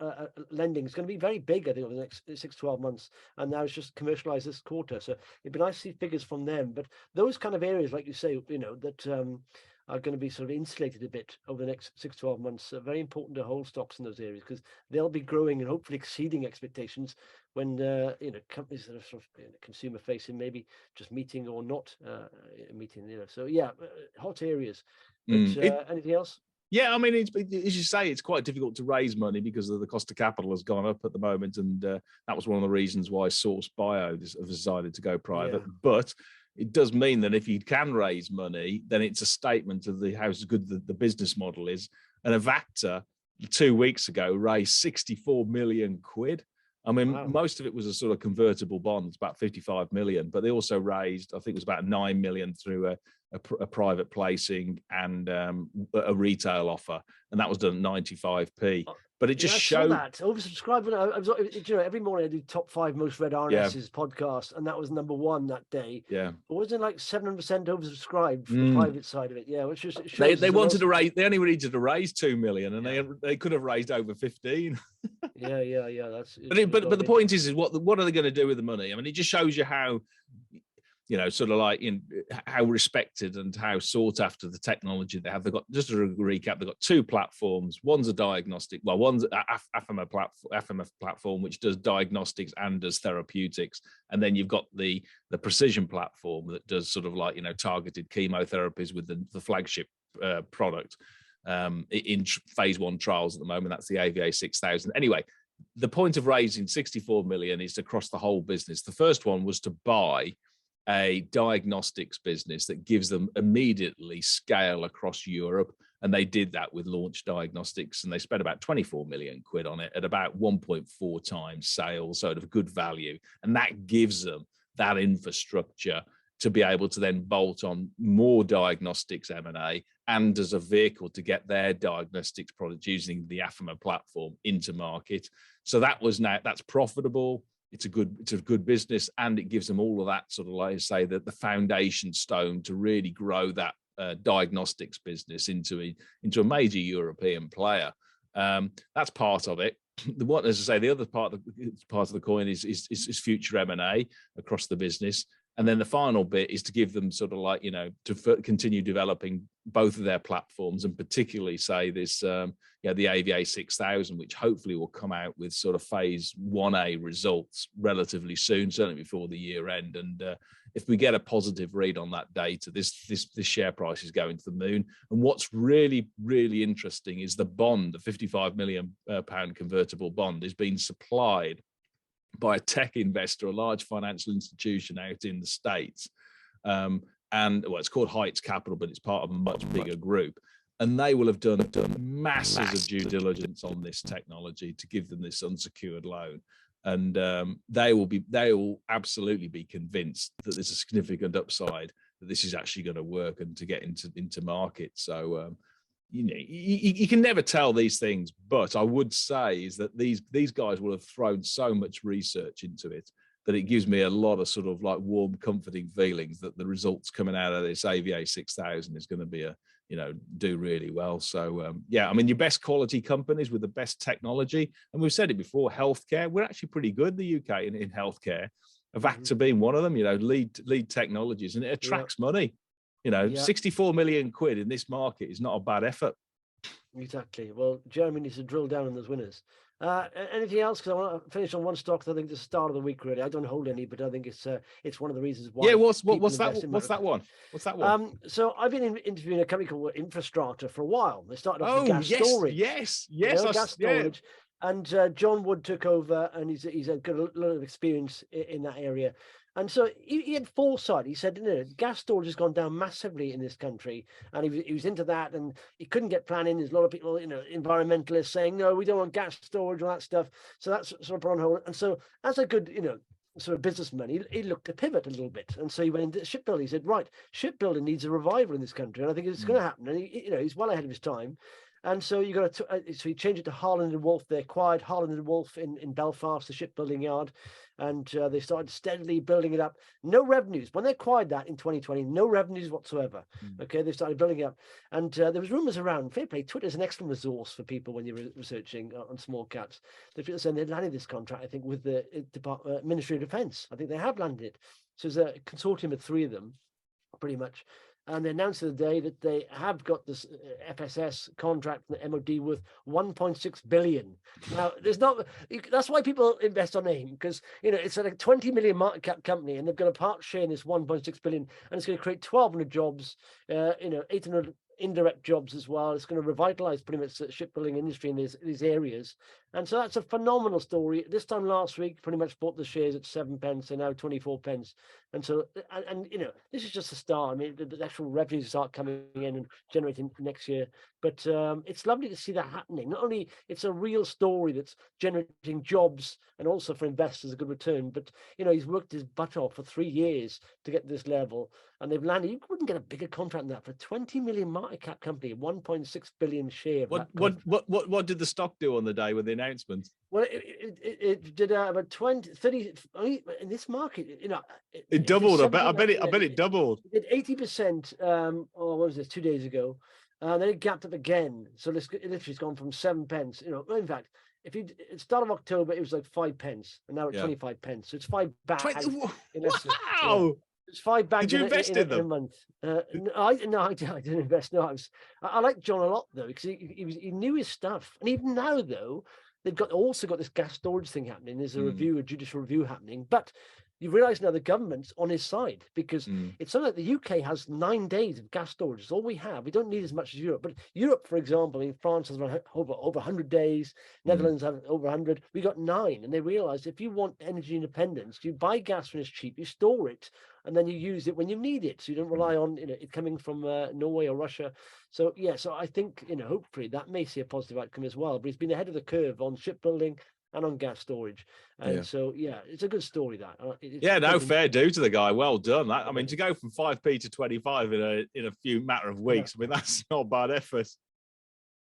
lending is going to be very big, I think, over the next 6-12 months. And now it's just commercialized this quarter. So it'd be nice to see figures from them. But those kind of areas, like you say, you know, that are going to be sort of insulated a bit over the next 6-12 months. Very important to hold stocks in those areas, because they'll be growing and hopefully exceeding expectations when you know, companies that are sort of, you know, consumer facing, maybe just meeting or not meeting. You know, so yeah, hot areas. But anything else? Yeah, I mean, as you say, it's quite difficult to raise money because of the cost of capital has gone up at the moment, and that was one of the reasons why SourceBio have decided to go private. Yeah. But it does mean that if you can raise money, then it's a statement of how good the business model is. And Avacta 2 weeks ago raised 64 million quid. I mean, most of it was a sort of convertible bond, it's about 55 million, but they also raised, I think it was about 9 million through a private placing and a retail offer, and that was done at 95p. But it just showed that oversubscribed. I was, you know, every morning I do top 5 most read RNS's podcast, and that was #1 that day. Yeah, but wasn't it like 700% oversubscribed for the private side of it? Yeah, which is they wanted to raise. They only needed to raise 2 million, and they could have raised over 15. yeah. That's but the point is what are they going to do with the money? I mean, it just shows you how, you know, sort of like how respected and how sought after the technology they have. They've got, just to recap, they've got 2 platforms. One's a diagnostic, well, one's AFMA platform, which does diagnostics and does therapeutics. And then you've got the precision platform that does sort of like, you know, targeted chemotherapies with the flagship product in phase 1 trials at the moment. That's the AVA 6000. Anyway, the point of raising 64 million is across the whole business. The first one was to buy a diagnostics business that gives them immediately scale across Europe. And they did that with Launch Diagnostics, and they spent about 24 million quid on it at about 1.4 times sales, so at a good value. And that gives them that infrastructure to be able to then bolt on more diagnostics M&A and as a vehicle to get their diagnostics products using the AFMA platform into market. So that's profitable. It's a good business, and it gives them all of that sort of, like I say, the foundation stone to really grow that diagnostics business into a major European player. That's part of it. As I say, the other part of the coin is future M&A across the business. And then the final bit is to give them sort of like, you know, to continue developing both of their platforms, and particularly say this, the AVA 6000, which hopefully will come out with sort of phase 1A results relatively soon, certainly before the year end. And if we get a positive read on that data, this share price is going to the moon. And what's really, really interesting is the bond, the 55 million pound convertible bond, is being supplied by a tech investor, a large financial institution out in the States. And well, it's called Heights Capital, but it's part of a much bigger group. And they will have done masses of due diligence on this technology to give them this unsecured loan. And they will absolutely be convinced that there's a significant upside, that this is actually going to work and to get into market. So you know, you can never tell these things, but I would say is that these guys will have thrown so much research into it that it gives me a lot of sort of like warm, comforting feelings that the results coming out of this AVA 6000 is going to be do really well. So yeah, I mean, your best quality companies with the best technology, and we've said it before, healthcare, we're actually pretty good, the UK in healthcare. Avacta being one of them, you know, lead technologies, and it attracts money. You know, 64 million quid in this market is not a bad effort. Exactly. Well, Jeremy needs to drill down on those winners. Anything else? Because I want to finish on one stock that I think is the start of the week, really. I don't hold any, but I think it's one of the reasons why. Yeah, what's that one? So I've been interviewing a company called Infrastrata for a while. They started off with gas storage. Yes, gas storage. And John Wood took over, and he's got a lot of experience in that area. And so he had foresight. He said, no, gas storage has gone down massively in this country. And he was into that, and he couldn't get planning. There's a lot of people, you know, environmentalists saying, no, we don't want gas storage, all that stuff. So that's sort of put on hold. And so as a good, you know, sort of businessman, he looked to pivot a little bit. And so he went into shipbuilding. He said, right, shipbuilding needs a revival in this country. And I think it's going to happen. And he's well ahead of his time. And so you got to, so he changed it to Harland Wolff. They acquired Harland Wolff in Belfast, the shipbuilding yard, and they started steadily building it up. No revenues when they acquired that in 2020. No revenues whatsoever. Okay, they started building it up, and there was rumors around. Fair play, Twitter's an excellent resource for people when you're researching on small caps. They're saying they landed this contract, I think, with the Ministry of Defence. I think they have landed it. So there's a consortium of 3 of them, pretty much. And they announced the day that they have got this FSS contract from the MOD worth 1.6 billion. Now, that's why people invest on AIM, because, you know, it's a 20 million market cap company, and they've got a part share in this 1.6 billion, and it's going to create 1,200 jobs, 800 indirect jobs as well. It's going to revitalize pretty much the shipbuilding industry in these areas. And so that's a phenomenal story. This time last week, pretty much bought the shares at 7 pence, and now 24 pence. And so, and you know, this is just a start. I mean, the actual revenues start coming in and generating next year. But it's lovely to see that happening. Not only it's a real story that's generating jobs and also for investors a good return, but he's worked his butt off for 3 years to get to this level, and they've landed. You wouldn't get a bigger contract than that for a 20 million market cap company, 1.6 billion share. What did the stock do on the day with the announcement? Well, it did about 20, 30 in this market. It doubled. I bet it doubled. It did 80%. Or what was this? 2 days ago. Then it gapped up again. So it literally has gone from 7 pence. In fact, if you at start of October, it was like 5 pence, and now it's 25 pence. So it's 5 bags. Wow. It's 5 bags. Did you invest in them? A month? No, I didn't invest. No, I like John a lot though, because he knew his stuff. And even now though, they've also got this gas storage thing happening. There's a judicial review happening, but you realise now the government's on his side, because it's something like the UK has 9 days of gas storage. It's all we have. We don't need as much as Europe. But Europe, for example, France has over 100 days. Netherlands have over 100. We got 9. And they realised if you want energy independence, you buy gas when it's cheap, you store it, and then you use it when you need it. So you don't rely on it coming from Norway or Russia. So so I think hopefully that may see a positive outcome as well. But he's been ahead of the curve on shipbuilding and on gas storage, and so it's a good story. That fair due to the guy. Well done. That, I mean, to go from 5p to 25 in a few matter of weeks. I mean, that's not a bad effort.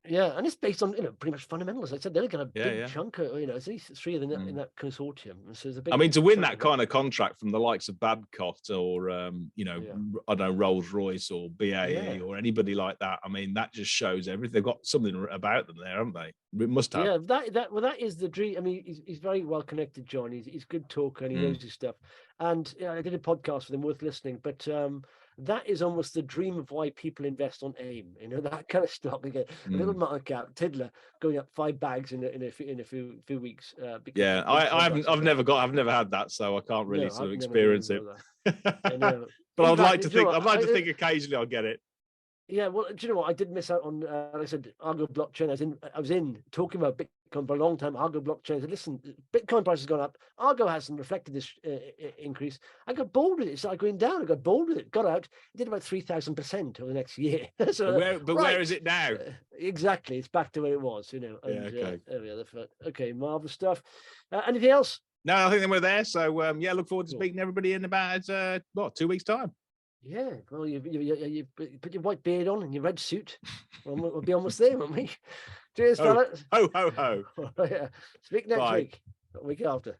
Yeah, and it's based on pretty much fundamentals. Like I said, they're going to big chunk of it's at least 3 of them in that consortium. So there's a big. I mean, to win that kind of contract from the likes of Babcock or I don't know, Rolls Royce or BAE or anybody like that. I mean, that just shows everything. They've got something about them there, haven't they? It must have. Yeah, that is the dream. I mean, he's very well connected, John. He's a good talker and he knows his stuff. And I did a podcast with him, worth listening. But that is almost the dream of why people invest on AIM. That kind of stock. Again, a little market cap, Tiddler going up 5 bags in a few weeks. I've never had that, so I can't really sort of experience it. But I'd like to think occasionally I'll get it. Yeah, well, do you know what? I did miss out on, like I said, Argo blockchain. I was in talking about Bitcoin for a long time. Argo blockchain. I said, listen, Bitcoin price has gone up. Argo hasn't reflected this increase. I got bold with it. It started going down. I got bold with it. Got out. It did about 3,000% over the next year. So, where is it now? Exactly. It's back to where it was. And, okay. Okay, marvelous stuff. Anything else? No, I think then we're there. So look forward to speaking to everybody in about 2 weeks' time. Yeah, well, you put your white beard on and your red suit. We'll be almost there, won't we? Cheers, fellas. Ho, ho, ho. Speak next week, not the week after.